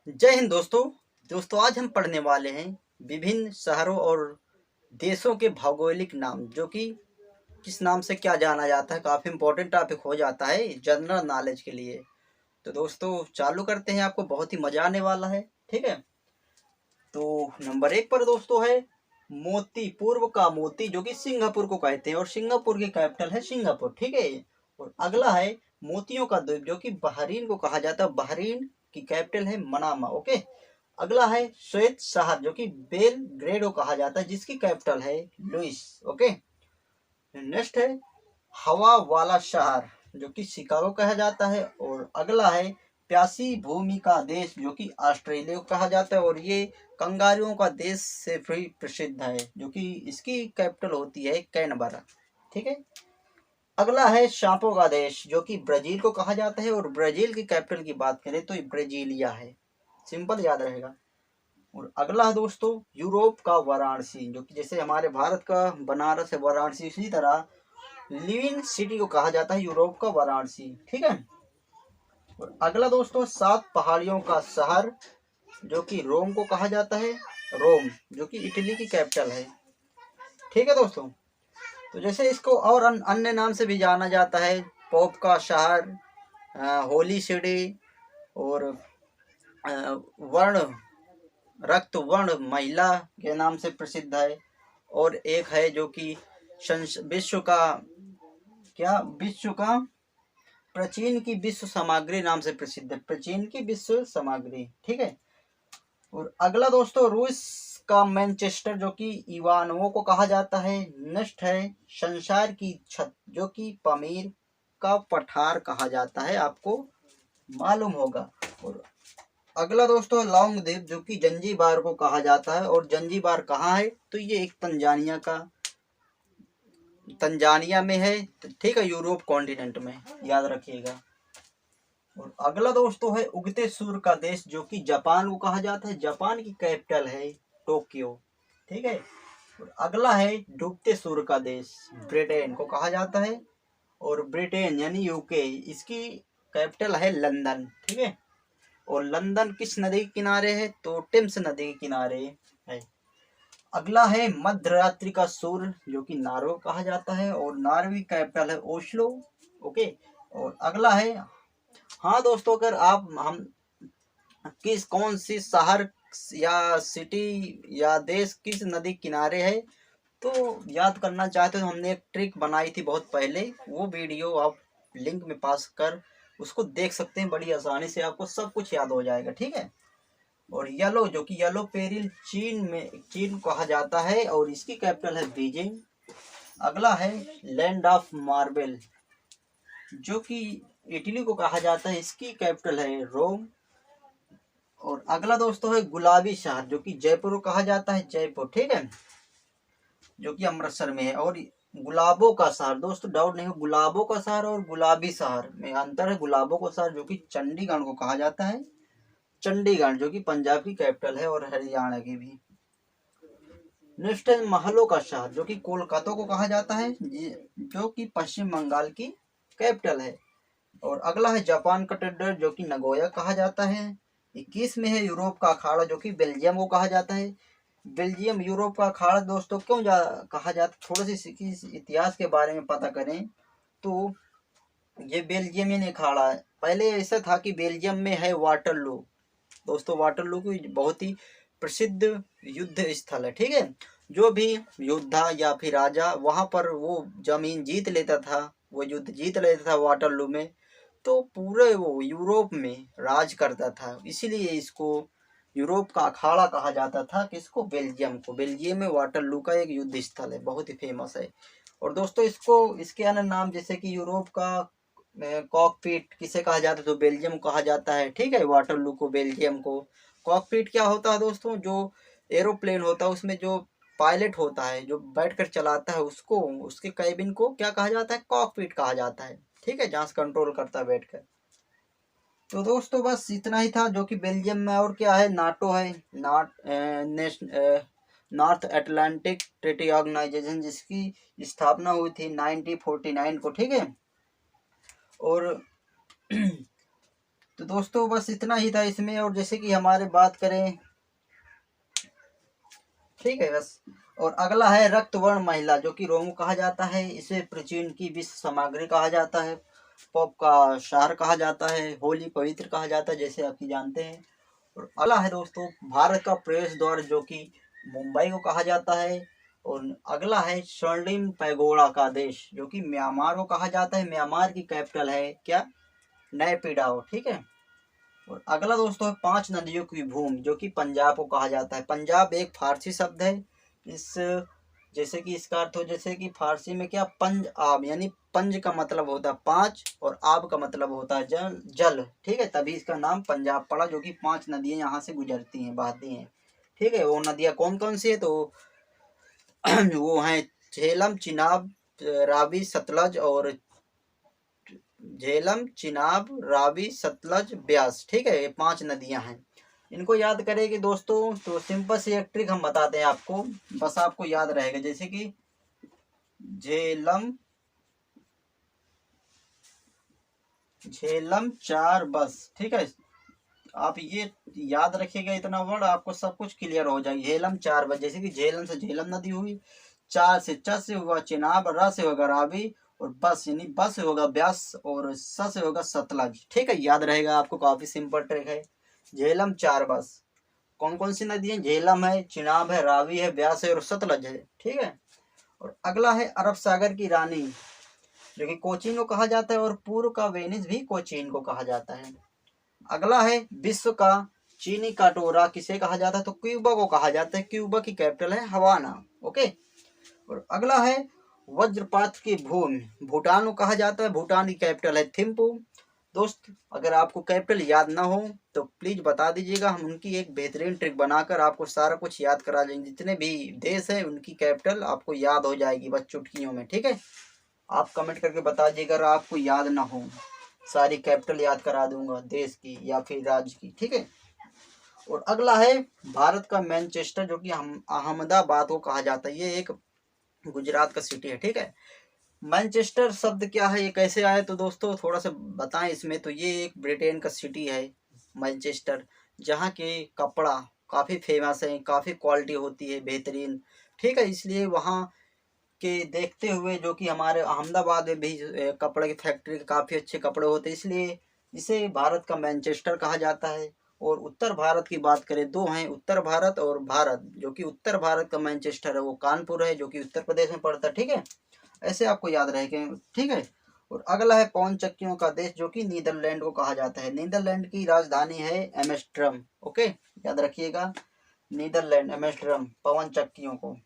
जय हिंद दोस्तों आज हम पढ़ने वाले हैं विभिन्न शहरों और देशों के भौगोलिक नाम, जो कि किस नाम से क्या जाना जाता है। काफ़ी इम्पोर्टेंट टॉपिक हो जाता है जनरल नॉलेज के लिए। तो दोस्तों चालू करते हैं, आपको बहुत ही मज़ा आने वाला है। ठीक है, तो नंबर 1 पर दोस्तों है मोती। पूर्व का मोती, जो कि सिंगापुर को कहते हैं और सिंगापुर की कैपिटल है सिंगापुर। ठीक है, और अगला है मोतियों का द्वीप, जो कि बहरीन को कहा जाता है। बहरीन की कैपिटल है मनामा। ओके, अगला है श्वेत शहर, जो कि बेलग्रेड को कहा जाता है, जिसकी कैपिटल है लुइस। ओके, नेक्स्ट है हवा वाला शहर, जो कि शिकागो कहा जाता है। और अगला है प्यासी भूमि का देश, जो कि ऑस्ट्रेलिया को कहा जाता है और ये कंगारुओं का देश से भी प्रसिद्ध है, जो कि इसकी कैपिटल होती है कैनबरा। ठीक है, अगला है सांपों का देश, जो कि ब्राजील को कहा जाता है और ब्राजील की कैपिटल की बात करें तो ये ब्राजीलिया है। सिंपल याद रहेगा। और अगला है दोस्तों यूरोप का वाराणसी, जो कि जैसे हमारे भारत का बनारस है वाराणसी, इसी तरह लिविंग सिटी को कहा जाता है यूरोप का वाराणसी। ठीक है, और अगला दोस्तों 7 पहाड़ियों का शहर, जो कि रोम को कहा जाता है। रोम, जो कि इटली की कैपिटल है। ठीक है दोस्तों, तो जैसे इसको और अन्य नाम से भी जाना जाता है, पोप का शहर, होली सिटी, और वर्ण रक्त वर्ण महिला के नाम से प्रसिद्ध है। और एक है जो कि विश्व का विश्व का प्राचीन की विश्व सामग्री नाम से प्रसिद्ध है। प्राचीन की विश्व सामग्री। ठीक है, और अगला दोस्तों रूस का मैनचेस्टर, जो कि इवानों को कहा जाता है। नेक्स्ट है संसार की छत, जो कि पमीर का पठार कहा जाता है, आपको मालूम होगा। और अगला दोस्तों लौंग द्वीप, जो कि जंजीबार को कहा जाता है। और जंजीबार कहाँ है तो ये एक तंजानिया में है। ठीक है, यूरोप कॉन्टिनेंट में, याद रखिएगा। और अगला दोस्तों है उगते सूर्य का देश, जो कि जापान को कहा जाता है। जापान की कैपिटल है टोक्यो। ठीक है, और अगला है डूबते सूर्य का देश, ब्रिटेन को कहा जाता है। और ब्रिटेन यानी यूके, इसकी कैपिटल है लंदन। ठीक है, और लंदन किस नदी के किनारे है तो टेम्स नदी के किनारे है। अगला है मध्यरात्रि का सूर्य, जो कि नार्वे कहा जाता है और नार्वे कैपिटल है ओस्लो। ओके, और अगला है, हाँ दोस्तों, अगर आप हम कौन सी शहर या सिटी या देश किस नदी किनारे है तो याद करना चाहते हो, हमने एक ट्रिक बनाई थी बहुत पहले, वो वीडियो आप लिंक में पास कर उसको देख सकते हैं। बड़ी आसानी से आपको सब कुछ याद हो जाएगा। ठीक है, और येलो, जो कि येलो पेरिल चीन कहा जाता है और इसकी कैपिटल है बीजिंग। अगला है लैंड ऑफ मार्बल, जो कि इटली को कहा जाता है, इसकी कैपिटल है रोम। और अगला दोस्तों है गुलाबी शहर, जो कि जयपुर को कहा जाता है, जयपुर। ठीक है, जो कि अमृतसर में है। और गुलाबों का शहर, दोस्तों डाउट नहीं हो, गुलाबों का शहर और गुलाबी शहर में अंतर है। गुलाबों का शहर, जो कि चंडीगढ़ को कहा जाता है, चंडीगढ़ जो कि पंजाब की कैपिटल है और हरियाणा की भी। नेक्स्ट है महलों का शहर, जो कि कोलकाता को कहा जाता है, जो कि पश्चिम बंगाल की कैपिटल है। और अगला है जापान का टेडर, जो कि नगोया कहा जाता है। 21 में है यूरोप का अखाड़ा, जो कि बेल्जियम को कहा जाता है। बेल्जियम यूरोप का अखाड़ा दोस्तों क्यों कहा जाता है, थोड़ा सी इतिहास के बारे में पता करें तो ये बेल्जियम अखाड़ा है। पहले ऐसा था कि बेल्जियम में है वाटरलू। दोस्तों वाटरलू की बहुत ही प्रसिद्ध युद्ध स्थल है। ठीक है, जो भी योद्धा या फिर राजा वहां पर वो जमीन जीत लेता था, वो युद्ध जीत लेता था वाटरलू में, तो पूरे वो यूरोप में राज करता था। इसीलिए इसको यूरोप का अखाड़ा कहा जाता था। किसको? बेल्जियम को। बेल्जियम में वाटरलू का एक युद्ध स्थल है, बहुत ही फेमस है। और दोस्तों इसको इसके अन्य नाम जैसे कि यूरोप का कॉकपिट किसे कहा जाता है तो बेल्जियम कहा जाता है। ठीक है, वाटरलू को, बेल्जियम को। कॉकपिट क्या होता है दोस्तों? जो एरोप्लेन होता है उसमें जो पायलट होता है, जो बैठकर चलाता है, उसको, उसके कैबिन को क्या कहा जाता है? कॉकपिट कहा जाता है। ठीक है, जहाँ से कंट्रोल करता है बैठकर। तो दोस्तों बस इतना ही था, जो कि बेल्जियम में। और क्या है? नाटो है, नॉर्थ अटलांटिक ट्रीटी ऑर्गेनाइजेशन, जिसकी स्थापना हुई थी 1949 को। ठीक है, और तो दोस्तों बस इतना ही था इसमें। और जैसे कि हमारे बात करें, ठीक है बस। और अगला है रक्तवर्ण महिला, जो कि रोमो कहा जाता है। इसे प्राचीन की विश्व सामग्री कहा जाता है, पॉप का शहर कहा जाता है, होली पवित्र कहा जाता है, जैसे आप ही जानते हैं। और अगला है दोस्तों भारत का प्रवेश द्वार, जो कि मुंबई को कहा जाता है। और अगला है स्वर्णिम पैगोडा का देश, जो कि म्यांमार को कहा जाता है। म्यांमार की कैपिटल है क्या, नैपीडाओ, ठीक है। और अगला दोस्तों है 5 नदियों की भूमि, जो कि पंजाब को कहा जाता है। पंजाब एक फारसी शब्द है। इस जैसे कि इसका अर्थ हो, जैसे कि फारसी में क्या, पंज आब, यानी पंज का मतलब होता है 5 और आब का मतलब होता है जल जल, ठीक है। तभी इसका नाम पंजाब पड़ा, जो कि 5 नदियां यहाँ से गुजरती हैं, बहती हैं, ठीक है। वो नदियां कौन कौन सी है, तो वो हैं झेलम, चिनाब, रावी, सतलज और झेलम, चिनाब, रावी, सतलज, ब्यास, ठीक है। ये 5 नदियां हैं। इनको याद करेंगे दोस्तों तो सिंपल सी एक ट्रिक हम बताते हैं आपको, बस आपको याद रहेगा। जैसे कि झेलम, झेलम 4 बस, ठीक है। आप ये याद रखिएगा, इतना वर्ड आपको सब कुछ क्लियर हो जाएगी। झेलम 4 बस, जैसे कि झेलम से झेलम नदी हुई, 4 से च से होगा चिनाब, र से होगा रावी, और बस यानी बस से होगा ब्यास, और स से होगा सतलज, ठीक है। याद रहेगा आपको, काफी सिंपल ट्रिक है। झेलम 4 बस। कौन कौन सी नदी है, झेलम है, चिनाब है, रावी है, ब्यास है और सतलज है, ठीक है। और अगला है अरब सागर की रानी, जो कि कोचीन को कहा जाता है, और पूर्व का वेनिस भी कोचीन को कहा जाता है। अगला है विश्व का चीनी कटोरा किसे कहा जाता है, तो क्यूबा को कहा जाता है। क्यूबा की कैपिटल है हवाना, ओके। और अगला है वज्रपात की भूमि, भूटान को कहा जाता है। भूटान की कैपिटल है थिम्पू। दोस्त अगर आपको कैपिटल याद ना हो तो प्लीज बता दीजिएगा, हम उनकी एक बेहतरीन ट्रिक बनाकर आपको सारा कुछ याद करा देंगे। जितने भी देश हैं उनकी कैपिटल आपको याद हो जाएगी बस चुटकियों में, ठीक है। आप कमेंट करके बता दीजिएगा अगर आपको याद ना हो, सारी कैपिटल याद करा दूंगा देश की या फिर राज्य की, ठीक है। और अगला है भारत का मैनचेस्टर, जो कि हम अहमदाबाद को कहा जाता है। ये एक गुजरात का सिटी है, ठीक है। मैनचेस्टर शब्द क्या है, ये कैसे आया, तो दोस्तों थोड़ा सा बताएं इसमें। तो ये एक ब्रिटेन का सिटी है मैनचेस्टर, जहाँ के कपड़ा काफ़ी फेमस है, काफ़ी क्वालिटी होती है बेहतरीन, ठीक है। इसलिए वहाँ के देखते हुए, जो कि हमारे अहमदाबाद में भी कपड़े की फैक्ट्री के काफ़ी अच्छे कपड़े होते हैं, इसलिए इसे भारत का मैनचेस्टर कहा जाता है। और उत्तर भारत की बात करें, दो हैं, उत्तर भारत और भारत। जो कि उत्तर भारत का मैनचेस्टर है वो कानपुर है, जो कि उत्तर प्रदेश में पड़ता है, ठीक है। ऐसे आपको याद रहेगा, ठीक है। और अगला है पवन चक्कियों का देश, जो कि नीदरलैंड को कहा जाता है। नीदरलैंड की राजधानी है एम्स्टर्डम, ओके, याद रखिएगा, नीदरलैंड एम्स्टर्डम पवन चक्कियों को,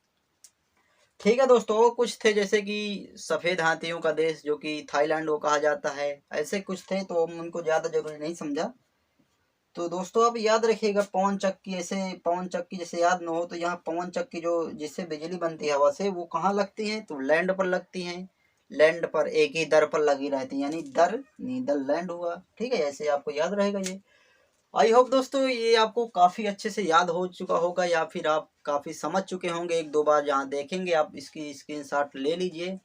ठीक है दोस्तों। और कुछ थे जैसे कि सफेद हाथियों का देश, जो कि थाईलैंड को कहा जाता है। ऐसे कुछ थे तो हम उनको ज्यादा जरूरी नहीं समझा। तो दोस्तों आप याद रखिएगा पवन चक्की, ऐसे पवन चक्की जैसे याद न हो तो यहाँ पवन चक्की जो जिससे बिजली बनती है हवा से, वो कहाँ लगती है, तो लैंड पर लगती हैं। लैंड पर एक ही दर पर लगी रहती है, यानी दर नीदरलैंड हुआ, ठीक है। ऐसे आपको याद रहेगा ये। आई होप दोस्तों ये आपको काफ़ी अच्छे से याद हो चुका होगा, या फिर आप काफ़ी समझ चुके होंगे। एक दो बार जहाँ देखेंगे आप इसकी स्क्रीनशॉट ले लीजिए।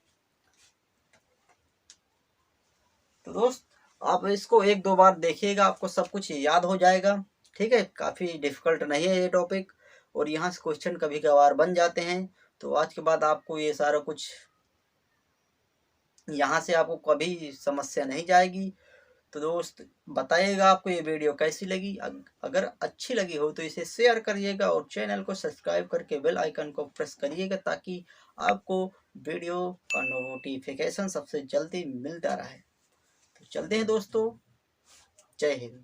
तो दोस्त आप इसको एक दो बार देखिएगा, आपको सब कुछ याद हो जाएगा, ठीक है। काफ़ी डिफिकल्ट नहीं है ये टॉपिक, और यहाँ से क्वेश्चन कभी कभार बन जाते हैं। तो आज के बाद आपको ये सारा कुछ यहाँ से आपको कभी समस्या नहीं जाएगी। तो दोस्त बताइएगा आपको ये वीडियो कैसी लगी। अगर अच्छी लगी हो तो इसे शेयर करिएगा, और चैनल को सब्सक्राइब करके बेल आइकन को प्रेस करिएगा, ताकि आपको वीडियो का नोटिफिकेशन सबसे जल्दी मिलता रहे। तो चलते हैं दोस्तों, जय हिंद।